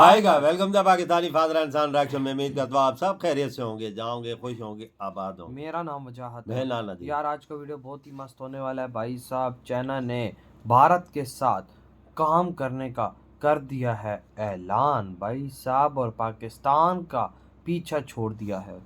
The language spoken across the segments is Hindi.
आएगा। Welcome to Pakistani father and son reaction में। उम्मीद करता हूँ आप सब खैरियत से होंगे, जाओगे, खुश होंगे, आबाद होंगे। मेरा नाम वजाहत मैं है नाना जी। यार, आज का वीडियो बहुत ही मस्त होने वाला है भाई साहब। चाइना ने भारत के साथ काम करने का कर दिया है ऐलान भाई साहब, और पाकिस्तान का पीछा छोड़ दिया है।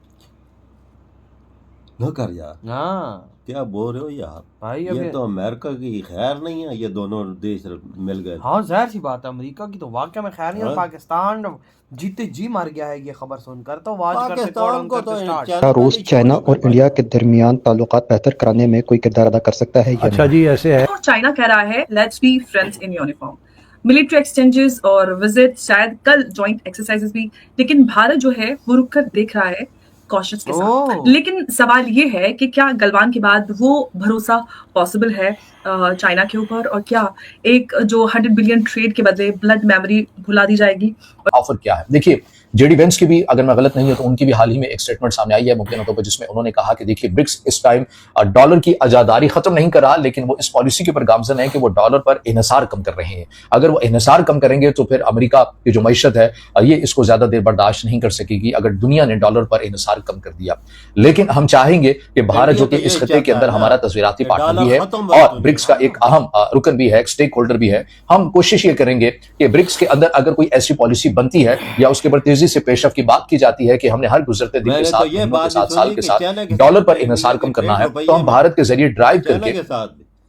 न कर यार, हाँ क्या बोल रहे हो यार भाई, ये तो अमेरिका की खैर नहीं है, ये दोनों देश मिल गए। हाँ जाहिर सी बात है, अमेरिका की तो वाकई में खैर नहीं है। हाँ? पाकिस्तान जीते जी मर गया है ये खबर सुनकर। तो वाज करते पाकिस्तान को तो क्या रूस, चाइना और इंडिया के दरमियान ताल्लुकात बेहतर कराने में कोई किरदार अदा कर सकता है? अच्छा जी, ऐसे है। और चाइना कह रहा है let's be friends in uniform. Military exchanges और विजिट, शायद कल जॉइंट एक्सरसाइजेस भी, लेकिन भारत जो है वो रुक कर देख रहा है कॉशस के साथ। लेकिन सवाल ये है कि क्या गलवान के बाद वो भरोसा पॉसिबल है चाइना के ऊपर, और क्या एक जो 100 बिलियन ट्रेड के बदले ब्लड मेमोरी भुला दी जाएगी? ऑफर क्या है? देखिए, जेडी वेंस की भी, अगर मैं गलत नहीं हूं तो उनकी भी हाल ही में एक स्टेटमेंट सामने आई है मुमकिन तौर पर, जिसमें उन्होंने कहा कि देखिए ब्रिक्स इस टाइम डॉलर की आजादारी खत्म नहीं कर रहा, लेकिन वो इस पॉलिसी के ऊपर गामजन है कि वो डॉलर पर इन्हिसार कम कर रहे हैं। अगर वो इन्हिसार कम करेंगे तो फिर अमेरिका की जो मईशत है ये इसको ज्यादा देर बर्दाश्त नहीं कर सकेगी अगर दुनिया ने डॉलर पर इन्हिसार कम कर दिया। लेकिन हम चाहेंगे कि भारत, जो कि इस खत्ते के अंदर हमारा तस्वीराती पार्टनर भी है और ब्रिक्स का एक अहम रुकन भी है, एक स्टेक होल्डर भी है, हम कोशिश ये करेंगे कि ब्रिक्स के अंदर अगर कोई ऐसी पॉलिसी बनती है या उसके ऊपर तेजी से पेशरफ की बात की जाती है कि हमने हर गुजरते दिन के साथ, महीनों के साथ, साल के साथ डॉलर पर इन्हिसार कम करना है, तो हम भारत के जरिए ड्राइव करके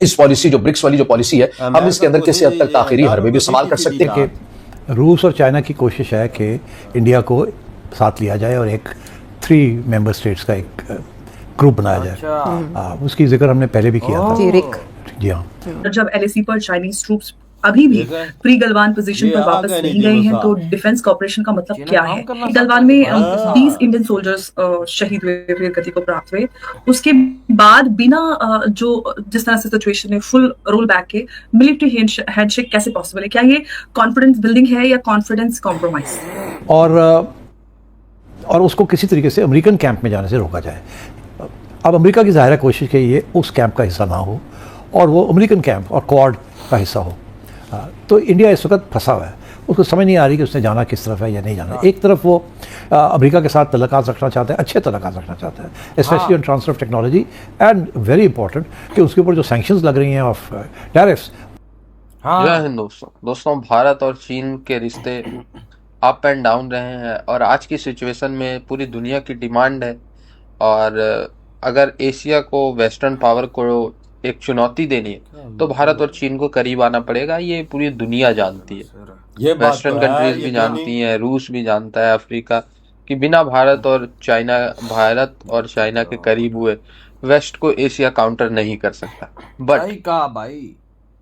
इस पॉलिसी, जो ब्रिक्स वाली जो पॉलिसी है, हम इसके अंदर किसी हद तक ताखिरी हरबे भी इस्तेमाल कर सकते हैं। कि रूस और चाइना की कोशिश है कि इंडिया को साथ लिया जाए और एक 3 मेंबर स्टेट्स का एक ग्रुप बनाया जाए। उसकी जिक्र हमने पहले भी किया था। जी हाँ। जब एलएसी पर चाइनीज ट्रूप्स अभी भी प्री गलवान पोजीशन पर वापस नहीं गए हैं, तो डिफेंस कॉर्पोरेशन का मतलब क्या है? गलवान में 20 इंडियन सोल्जर्स शहीद हुए, वीर गति को प्राप्त हुए। उसके बाद बिना जिस तरह से सिचुएशन है, फुल रोल बैक के मिलिट्री हैंडशेक कैसे पॉसिबल है? क्या ये कॉन्फिडेंस बिल्डिंग है या कॉन्फिडेंस कॉम्प्रोमाइज? और उसको किसी तरीके से अमेरिकन कैंप में जाने से रोका जाए। अब अमेरिका की ज़ाहिर कोशिश है ये उस कैंप का हिस्सा ना हो और वो अमेरिकन कैंप और क्वाड का हिस्सा हो। तो इंडिया इस वक्त फंसा हुआ है, उसको समझ नहीं आ रही कि उसने जाना किस तरफ है या नहीं जाना। एक तरफ वो अमेरिका के साथ तल्लुकात रखना चाहता है, अच्छे तल्लुकात रखना चाहता है, specially on transfer of technology, and very important कि उसके ऊपर जो सैंक्शंस लग रही हैं ऑफ टैरिफ्स। जय हिंद दोस्तों, भारत और चीन के रिश्ते अप एंड डाउन रहे हैं और आज की सिचुएशन में पूरी दुनिया की डिमांड है, और अगर एशिया को, वेस्टर्न पावर को एक चुनौती देनी है तो भारत और चीन को करीब आना पड़ेगा। ये पूरी दुनिया जानती है, ये वेस्टर्न कंट्रीज भी जानती हैं, रूस भी जानता है, अफ्रीका, कि बिना भारत और चाइना के करीब हुए वेस्ट को एशिया काउंटर नहीं कर सकता। बट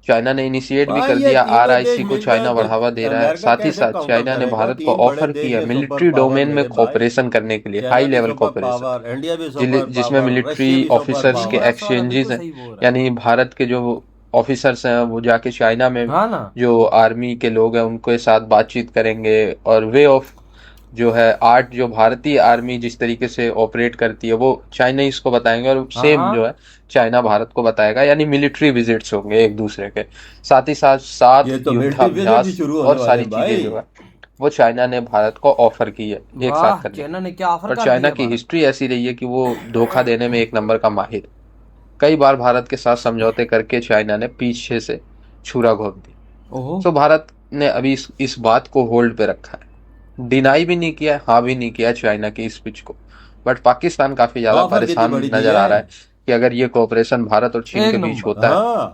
चाइना ने इनिशिएट भी कर दिया, आरआईसी को चाइना बढ़ावा दे रहा है। साथ ही साथ चाइना ने भारत को ऑफर किया मिलिट्री डोमेन में कोऑपरेशन करने के लिए, हाई लेवल कोऑपरेशन, जिसमें मिलिट्री ऑफिसर्स के एक्सचेंजेस हैं, यानी भारत के जो ऑफिसर्स हैं वो जाके चाइना में जो आर्मी के लोग हैं उनके साथ बातचीत करेंगे, और वे ऑफ जो है आर्ट, जो भारतीय आर्मी जिस तरीके से ऑपरेट करती है वो चाइनीज को बताएंगे, और सेम जो है चाइना भारत को बताएगा, यानी मिलिट्री विजिट्स होंगे एक दूसरे के। साथ ही साथ युद्धाभ्यास और सारी चीजें जो है वो चाइना ने भारत को ऑफर की है एक साथ करने। चाइना ने क्या ऑफर और चाइना की हिस्ट्री ऐसी रही है कि वो धोखा देने में एक नंबर का माहिर। कई बार भारत के साथ समझौते करके चाइना ने पीछे से छुरा घोंप दी। तो भारत ने अभी इस बात को होल्ड पे रखा है, डिनाई भी नहीं किया, हाँ भी नहीं किया चाइना की इस पिच को। बट पाकिस्तान काफी ज्यादा परेशान नजर आ रहा है कि अगर ये कोऑपरेशन भारत और चीन के बीच होता है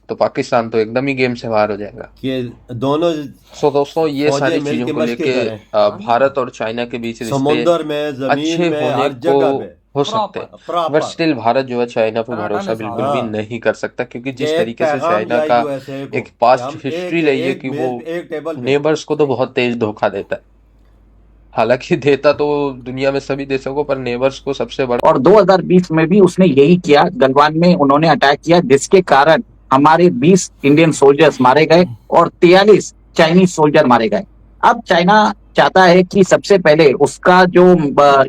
तो पाकिस्तान तो एकदम ही गेम से बाहर हो जाएगा। कि दोनों दोस्तों, ये सारी चीजों को लेके भारत और चाइना के बीच रिश्ते अच्छे होने को हो सकते हैं, बट स्टिल भारत जो है चाइना पर भरोसा बिल्कुल भी नहीं कर सकता, क्योंकि जिस तरीके से चाइना का एक पास्ट हिस्ट्री रही है कि वो नेबर्स को तो बहुत तेज धोखा देता है। हालांकि देता तो दुनिया में सभी देशों को, पर नेबर्स को सबसे बड़ा। और 2020 में भी उसने यही किया, गलवान में उन्होंने अटैक किया, जिसके कारण हमारे 20 इंडियन सोल्जर्स मारे गए और 43 चाइनीज सोल्जर मारे गए। अब चाइना चाहता है कि सबसे पहले उसका जो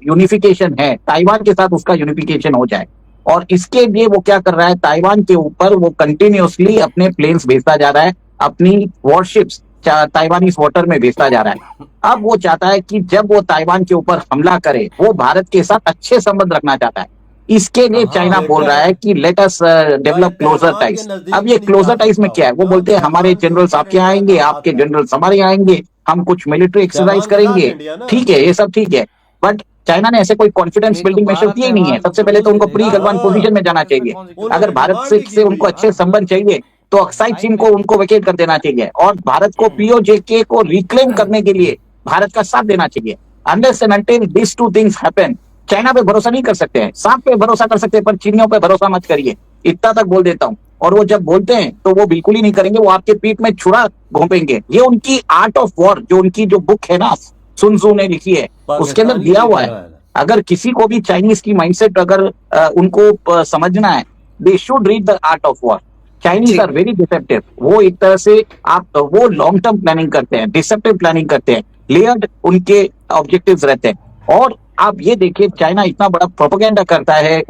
यूनिफिकेशन है, ताइवान के साथ उसका यूनिफिकेशन हो जाए, और इसके लिए वो क्या कर रहा है, ताइवान के ऊपर वो कंटिन्यूअसली अपने प्लेन्स भेजता जा रहा है, अपनी वॉरशिप्स ताइवानीज वाटर में भेजता जा रहा है। अब वो चाहता है कि जब वो ताइवान के ऊपर हमला करे, वो भारत के साथ अच्छे संबंध रखना चाहता है। इसके लिए चाइना बोल रहा है कि let us develop closer ties. अब ये क्लोजर टाइज में क्या है, वो बोलते हैं हमारे जनरल्स आपके यहाँ आएंगे, आपके जनरल्स हमारे यहाँ आएंगे, हम कुछ मिलिट्री एक्सरसाइज करेंगे, ठीक है, ये सब ठीक है, बट चाइना ने ऐसे कोई कॉन्फिडेंस बिल्डिंग मेजर किए नहीं है। सबसे पहले तो उनको प्री गलवान पोजीशन में जाना चाहिए। अगर भारत से उनको अच्छे संबंध चाहिए तो अक्साई चीन को उनको वेकेट कर देना चाहिए और भारत को पीओजेके को रिक्लेम करने के लिए भारत का साथ देना चाहिए। Unless and until this two things happen, China पे भरोसा नहीं कर सकते हैं। सांप पे भरोसा कर सकते हैं पर चीनियों पे भरोसा मत करिए, इतना तक बोल देता हूं। और वो जब बोलते हैं तो वो बिल्कुल ही नहीं करेंगे, वो आपके पीठ में छुरा घोंपेंगे। ये उनकी आर्ट ऑफ वॉर, जो उनकी जो बुक है ना, सुन त्सू ने लिखी है, उसके अंदर दिया हुआ है। अगर किसी को भी चाइनीज की माइंडसेट अगर उनको समझना है, they should read the art of war. Chinese are very deceptive. वो एक तरह से वो लॉन्ग टर्म प्लानिंग करते हैं, डिसेप्टिव प्लानिंग करते हैं, लेयर्ड उनके ऑब्जेक्टिव्स रहते हैं। और आप ये देखिए, चाइना इतना बड़ा प्रोपेगेंडा करता है,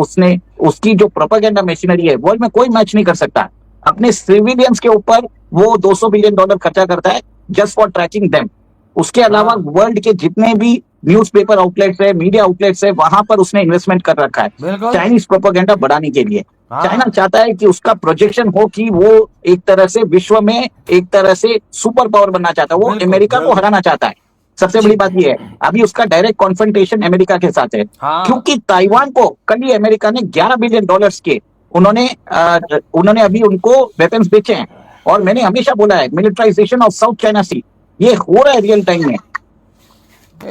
उसकी जो प्रोपेगेंडा मशीनरी है वर्ल्ड में कोई मैच नहीं कर सकता। अपने सिविलियंस के ऊपर वो $200 बिलियन खर्चा करता है जस्ट फॉर ट्रैकिंग देम। उसके अलावा वर्ल्ड के जितने भी न्यूज़पेपर आउटलेट्स है, मीडिया आउटलेट्स है, वहां पर उसने इन्वेस्टमेंट कर रखा है चाइनीज प्रोपेगेंडा बढ़ाने के लिए। चाइना चाहता है कि उसका प्रोजेक्शन हो कि वो एक तरह से विश्व में एक तरह से सुपर पावर बनना चाहता है, वो अमेरिका को हराना चाहता है। सबसे बड़ी बात ये है, अभी उसका डायरेक्ट कॉन्फ्रंटेशन अमेरिका के साथ है, क्योंकि ताइवान को कल ही अमेरिका ने $11 बिलियन के उन्होंने अभी उनको वेपन्स बेचे हैं। और मैंने हमेशा बोला है, मिलिटराइजेशन ऑफ साउथ चाइना सी ये हो रहा है रियल टाइम में।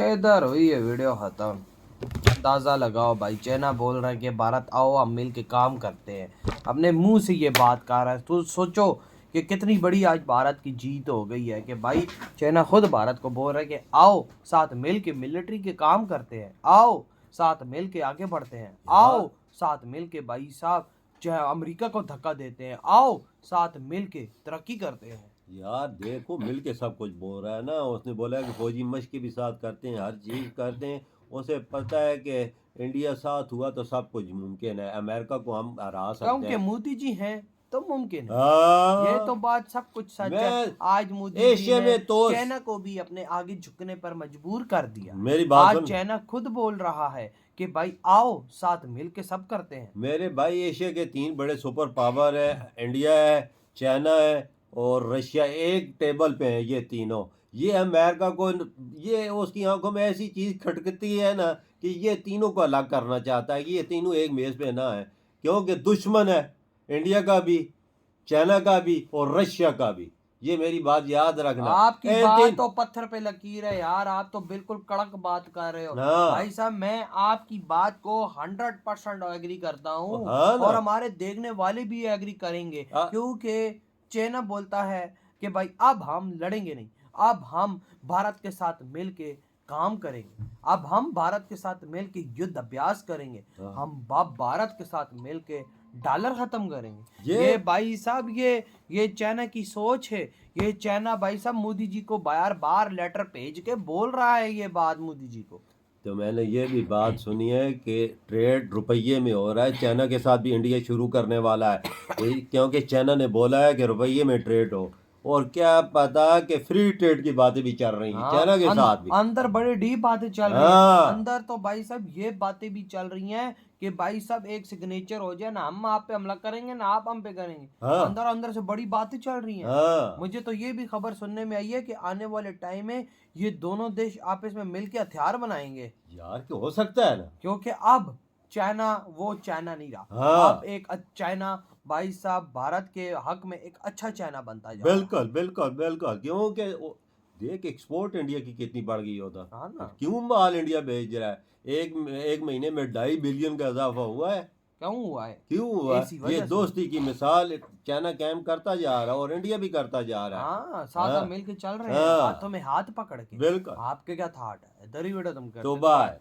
इधर हुई है वीडियो खत्म। अंदाजा लगाओ भाई, चाइना बोल रहा है कि भारत आओ हम मिल के काम करते हैं, अपने मुंह से ये बात कर रहा है। तो सोचो कि कितनी बड़ी आज भारत की जीत हो गई है कि भाई चाइना खुद भारत को बोल रहा है कि आओ साथ मिल के मिलिट्री के काम करते हैं, आओ साथ मिल के आगे बढ़ते हैं, आओ साथ मिल के भाई साहब चाहे अमेरिका को धक्का देते हैं, आओ साथ मिल के तरक्की करते हैं। यार देखो, मिल के सब कुछ बोल रहा है ना। उसने बोला है कि फौजी मशक भी साथ करते हैं, हर चीज़ करते हैं। उसे पता है कि इंडिया साथ हुआ तो सब कुछ मुमकिन है, अमेरिका को हम हरा सकते हैं। क्योंकि मोदी जी हैं तो मुमकिन है। हाँ। ये तो बात सब कुछ सच है। आज मोदी एशिया जी ने में तो चाइना को भी अपने आगे झुकने पर मजबूर कर दिया। मेरी बात आज सुन। चाइना खुद बोल रहा है कि भाई आओ साथ मिल के सब करते हैं। मेरे भाई, एशिया के 3 बड़े सुपर पावर है, इंडिया है, चाइना है और रशिया। एक टेबल पे हैं ये तीनों। ये अमेरिका को, ये उसकी आंखों में ऐसी चीज़ खटकती है ना कि ये तीनों को अलग करना चाहता है कि ये तीनों एक मेज़ पे ना है, क्योंकि दुश्मन है इंडिया का भी, चाइना का भी और रशिया का भी। ये मेरी बात याद रखना। आपकी बात तो पत्थर पे लकीर है यार, आप तो बिल्कुल कड़क बात कर रहे हो। भाई साहब, मैं आपकी बात को 100% एग्री करता हूँ और हमारे देखने वाले भी एग्री करेंगे, क्योंकि चाइना बोलता है कि भाई अब हम लड़ेंगे नहीं, अब हम भारत के साथ मिलके काम करेंगे, अब हम भारत के साथ मिलके युद्ध अभ्यास करेंगे, हम भारत के साथ मिलके डॉलर खत्म करेंगे। ये भाई साहब ये चाइना की सोच है। ये चाइना भाई साहब मोदी जी को बार बार लेटर भेज के बोल रहा है ये बात मोदी जी को। तो मैंने ये भी बात सुनी है कि ट्रेड रुपये में हो रहा है, चाइना के साथ भी इंडिया शुरू करने वाला है, क्योंकि चाइना ने बोला है कि रुपये में ट्रेड हो। और क्या पता कि फ्री ट्रेड की बातें भी चल रही हैं चाइना के साथ भी। अंदर बड़ी डीप बातें चल रही हैं। अंदर तो भाई साहब ये बातें भी चल रही हैं कि भाई साहब एक सिग्नेचर हो जाए ना, हम आप पे हमला करेंगे ना आप हम पे करेंगे। अंदर अंदर से बड़ी बातें चल रही हैं। मुझे तो ये भी खबर सुनने में आई है कि आने वाले टाइम में ये दोनों देश आपस में मिलकर हथियार बनाएंगे। यार क्यों हो सकता है ना, क्योंकि अब चाइना वो चाइना नहीं रहा। अब एक चाइना भाई साहब भारत के हक में एक अच्छा चाइना बनता जा रहा है। बिल्कुल बिल्कुल बिल्कुल। क्योंकि देख एक्सपोर्ट इंडिया की कितनी बढ़ गई होता, क्यों माल इंडिया भेज रहा है। एक महीने में 2.5 बिलियन का इजाफा हुआ है। क्यों हुआ है? क्यों हुआ? ये दोस्ती की मिसाल चाइना कैम करता जा रहा है और इंडिया भी करता जा रहा है। साथ मिल के चल रहे हैं, हाथों में हाथ पकड़ के। बिल्कुल। आपके क्या थाट है? इधर ही बेटा तुम करते तो बाय।